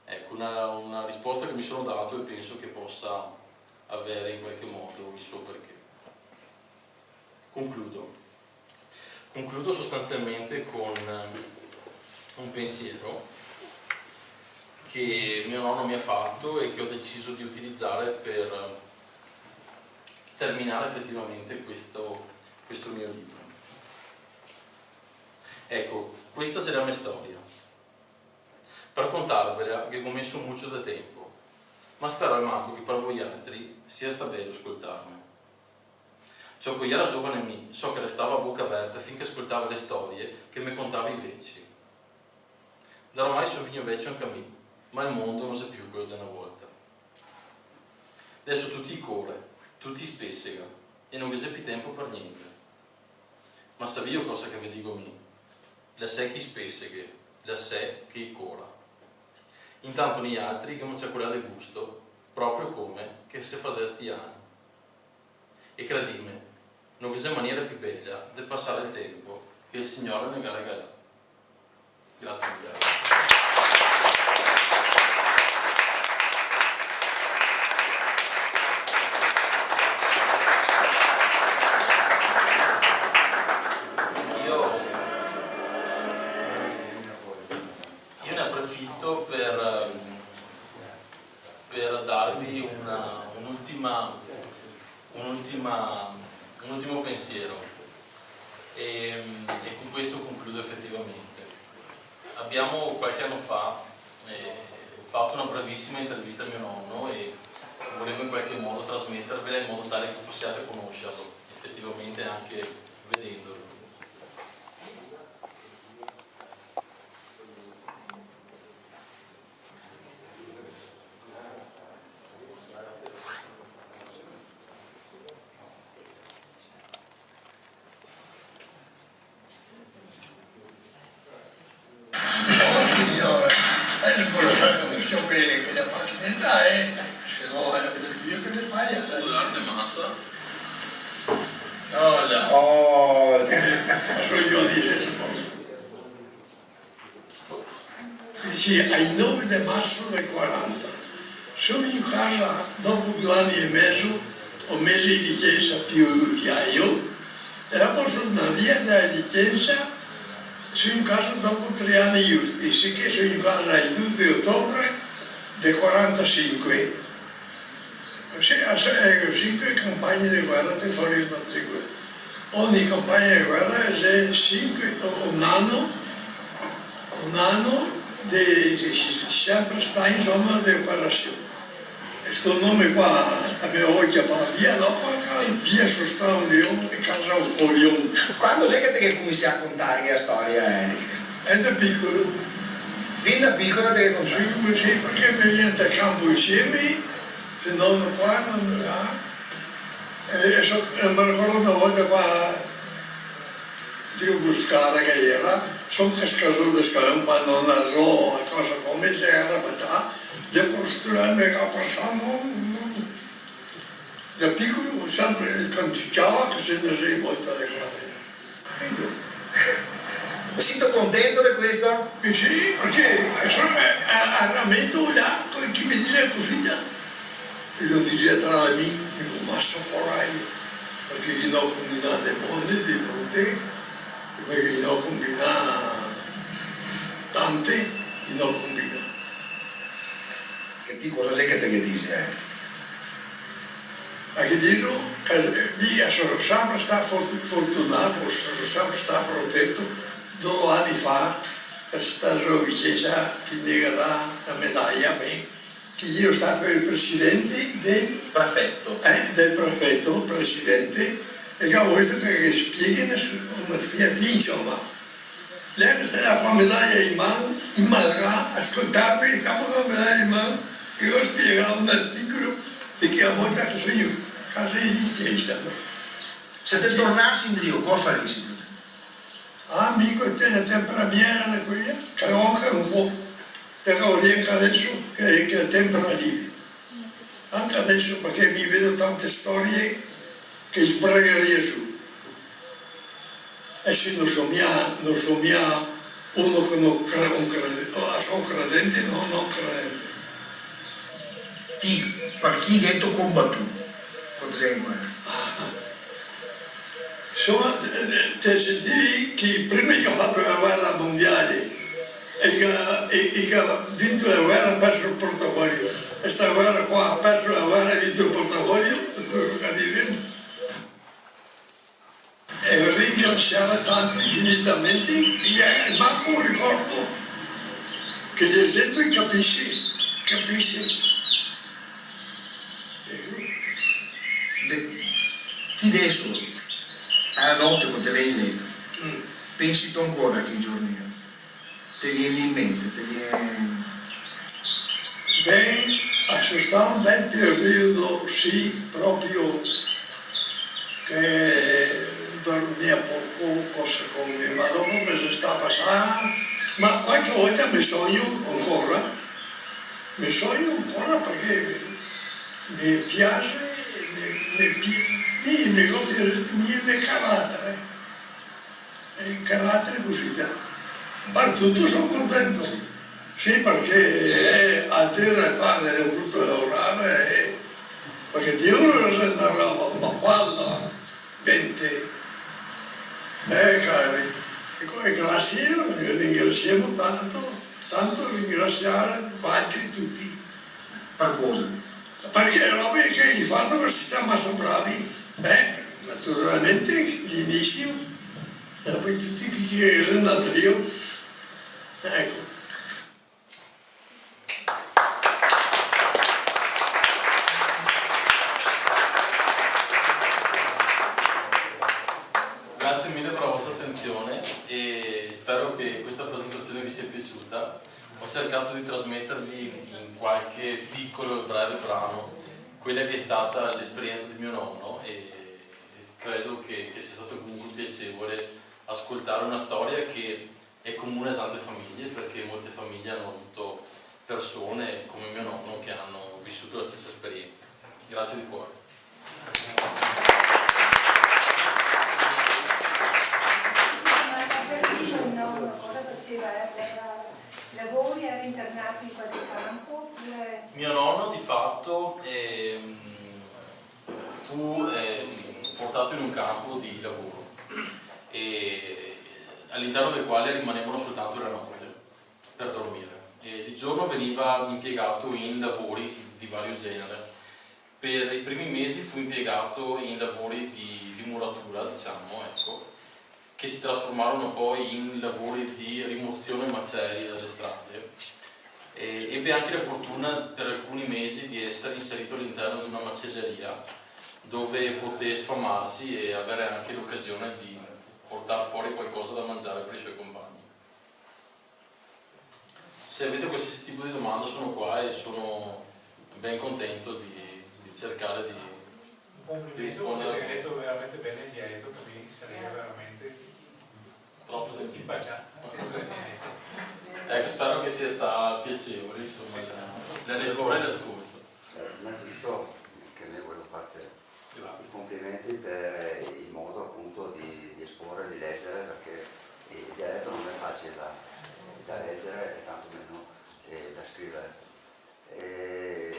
Ecco, una risposta che mi sono dato e penso che possa avere in qualche modo il suo perché. Concludo sostanzialmente con un pensiero che mio nonno mi ha fatto e che ho deciso di utilizzare per terminare effettivamente questo mio libro. Ecco, questa è la mia storia. Per contarvela che ho messo molto da tempo, ma spero al manco che per voi altri sia sta bello ascoltarmi. Ciò che io era giovane so che restava a bocca aperta finché ascoltava le storie che mi contava i vecchi. Da ormai sono vigno vecchio anche a me, ma il mondo non sa più quello di una volta. Adesso tutti corre, tutti spessega e non vi c'è più tempo per niente. Ma savio cosa che vi dico me? La sé chi spesseghe, la sé chi cora. Intanto negli altri che non c'è quella del gusto, proprio come che se facesti anni. E credime, non c'è maniera più bella di passare il tempo che il Signore ne ha regalato. Grazie mille. Io ne approfitto per darvi un ultimo pensiero e con questo concludo effettivamente. Abbiamo qualche anno fa fatto una brevissima intervista a mio nonno e volevo in qualche modo trasmettervela in modo tale che possiate conoscerlo effettivamente anche vedendolo. Ai 9 di marzo del 40 sono in casa dopo 2 anni e mezzo, ho messo in licenza più vecchio e dopo sono via dalla licenza, sono in casa dopo 3 anni giusti, sicché sono in casa il 2 di ottobre del 45. 5 campagne di guerra per fare il matricola. Ogni campagna di guerra è un anno sempre sta insomma di operazione. Questo nome qua avevo chiamato via dopo via sono stato un leone e casa un coglione. Quando sei che ti cominci a contare la storia? È da piccolo. Fin da piccolo te la contai? Sì, perché mi viene a campo insieme, se nonno qua, nonno là. E mi ricordo una volta qua di Buscara che era, sono cascato da scalare un po' non la so, cosa come se era batà, le costruzioni che passavano, da piccolo sempre canticciava che se ne sei molto di qua. Mi sento contento di questo? Sì, perché al rammento là, chi mi diceva così, e lo diceva tra di me, dico, ma so farai, perché io non ho combinato le buone, le brutte, perché io non ho combinato tante, io non ho combinato. Che ti cosa sei che te che dici? Perché dico che lì sono sempre stato fortunato, sono sempre stato protetto 2 anni fa, per stare vicino che mi dà la medaglia, che io sono stato il presidente del prefetto, presidente, e che ho visto che spiegano una Fiat, insomma. Lei sta a fare medaglia in mano, ascoltarmi, il capo con la medaglia in mano, e io spiegavo un articolo di che a volte che sono io, casa di licenza. Se te tornassi in Rio, cosa faresti? Amico, tiene tempo la mia, che anche un po', perché ho detto adesso che è tempo libero. Anche adesso, perché mi vedo tante storie che sbragherei su. E se non so mia uno che non crede, sono credente, no, non credente. Per chi hai detto combattuto? Cos'è? Insomma, ti sentivi che prima che ha fatto la guerra mondiale e che ha vinto la guerra ha perso il portafoglio. E questa guerra qua ha perso la guerra e ha vinto il portafoglio, è quello che dicendo. E così ringraziava tanto infinitamente e manco un ricordo che gli gente capisce. Ti adesso, alla notte quando te vieni in letto, pensi tu ancora a che giorni è? Ti viene in mente, ti viene... Beh, c'è stato un bel periodo, sì, proprio che dormia poco, cose come, ma dopo mi sta passando, ma qualche volta mi sogno ancora perché mi piace, mi carattere, il carattere così da. Per tutto sono contento, sì, perché a terra fare ho voluto lavorare, perché Dio non lo sente roba, ma quando 20, cari, e grazie, ringraziamo tanto ringraziare altri tutti. Per cosa? Perché è roba che gli fanno che si sta massa bravi. Naturalmente l'inizio, e poi tutti che sono andato io. Ecco. Grazie mille per la vostra attenzione e spero che questa presentazione vi sia piaciuta. Ho cercato di trasmettervi in qualche piccolo e breve brano quella che è stata l'esperienza di mio nonno e credo che sia stato comunque piacevole ascoltare una storia che è comune a tante famiglie, perché molte famiglie hanno avuto persone come mio nonno che hanno vissuto la stessa esperienza. Grazie di cuore. Lavori, era internato in qualche campo? Mio nonno di fatto fu portato in un campo di lavoro all'interno del quale rimanevano soltanto la notte per dormire. E di giorno veniva impiegato in lavori di vario genere. Per i primi mesi fu impiegato in lavori di muratura, diciamo, ecco, che si trasformarono poi in lavori di rimozione macerie dalle strade. Ebbe anche la fortuna per alcuni mesi di essere inserito all'interno di una macelleria dove poté sfamarsi e avere anche l'occasione di portare fuori qualcosa da mangiare per i suoi compagni. Se avete qualsiasi tipo di domanda sono qua e sono ben contento di cercare di rispondere. Hai detto veramente bene il dialetto, quindi sarebbe veramente troppo simpatico. Ecco, spero che sia stato piacevole, insomma, la lettura e l'ascolto. Innanzitutto che ne volevo farti i complimenti per il modo appunto di esporre, di leggere, perché il dialetto non è facile da leggere e tanto meno da scrivere.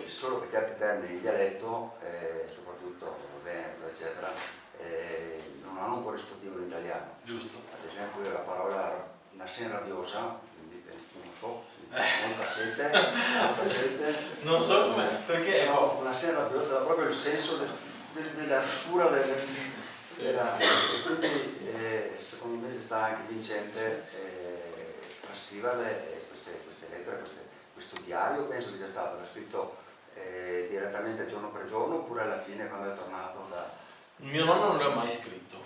Solo che certi termini in dialetto, soprattutto Veneto, eccetera, non hanno un corrispettivo in italiano. Giusto. Ad esempio la parola una scena rabbiosa, quindi non so, non so come, perché no, una scena rabbiosa dà proprio il senso l'arsura del... Era, e quindi secondo me sta anche vincente trascrivere queste lettere, questo diario. Penso che sia stato scritto direttamente giorno per giorno, oppure alla fine quando è tornato da... Mio nonno non l'ha mai scritto,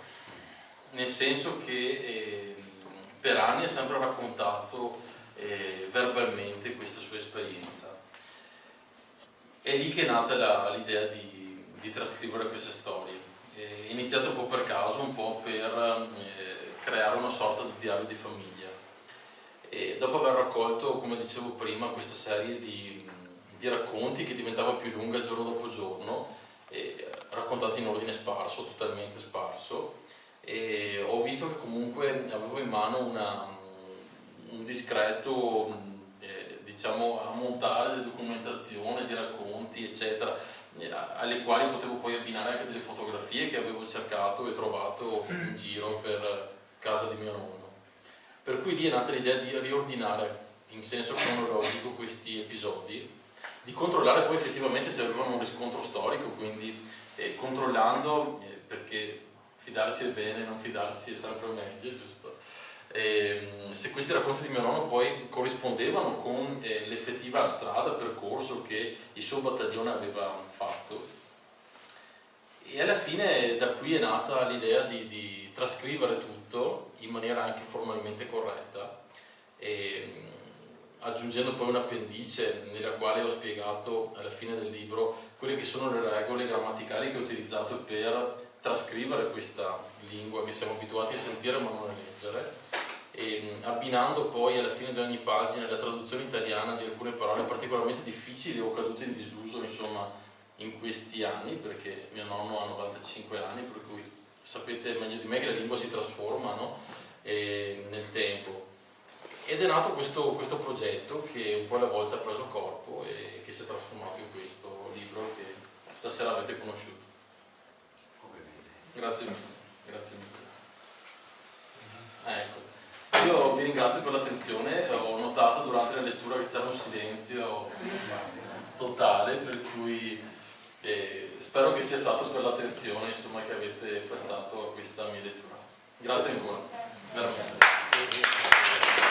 nel senso che per anni ha sempre raccontato verbalmente questa sua esperienza. È lì che è nata l'idea di trascrivere queste storie. È iniziato un po' per caso, un po' per creare una sorta di diario di famiglia. E dopo aver raccolto, come dicevo prima, questa serie di racconti che diventava più lunga giorno dopo giorno, raccontati in ordine sparso, totalmente sparso, e ho visto che comunque avevo in mano un discreto diciamo ammontare di documentazione, di racconti eccetera, alle quali potevo poi abbinare anche delle fotografie che avevo cercato e trovato in giro per casa di mio nonno. Per cui lì è nata l'idea di riordinare in senso cronologico questi episodi, di controllare poi effettivamente se avevano un riscontro storico, quindi controllando, perché fidarsi è bene, non fidarsi è sempre meglio, giusto? Se questi racconti di mio nonno poi corrispondevano con l'effettiva strada, percorso che il suo battaglione aveva fatto. E alla fine da qui è nata l'idea di trascrivere tutto in maniera anche formalmente corretta, aggiungendo poi un appendice nella quale ho spiegato alla fine del libro quelle che sono le regole grammaticali che ho utilizzato per trascrivere questa lingua che siamo abituati a sentire ma non a leggere, e abbinando poi alla fine di ogni pagina la traduzione italiana di alcune parole particolarmente difficili o cadute in disuso, insomma, in questi anni, perché mio nonno ha 95 anni, per cui sapete meglio di me che la lingua si trasforma, no? Nel tempo. Ed è nato questo progetto che un po' alla volta ha preso corpo e che si è trasformato in questo libro che stasera avete conosciuto. Grazie mille. Grazie mille. Ecco. Io vi ringrazio per l'attenzione, ho notato durante la lettura che c'era un silenzio totale, per cui spero che sia stato per l'attenzione insomma, che avete prestato a questa mia lettura. Grazie ancora, veramente.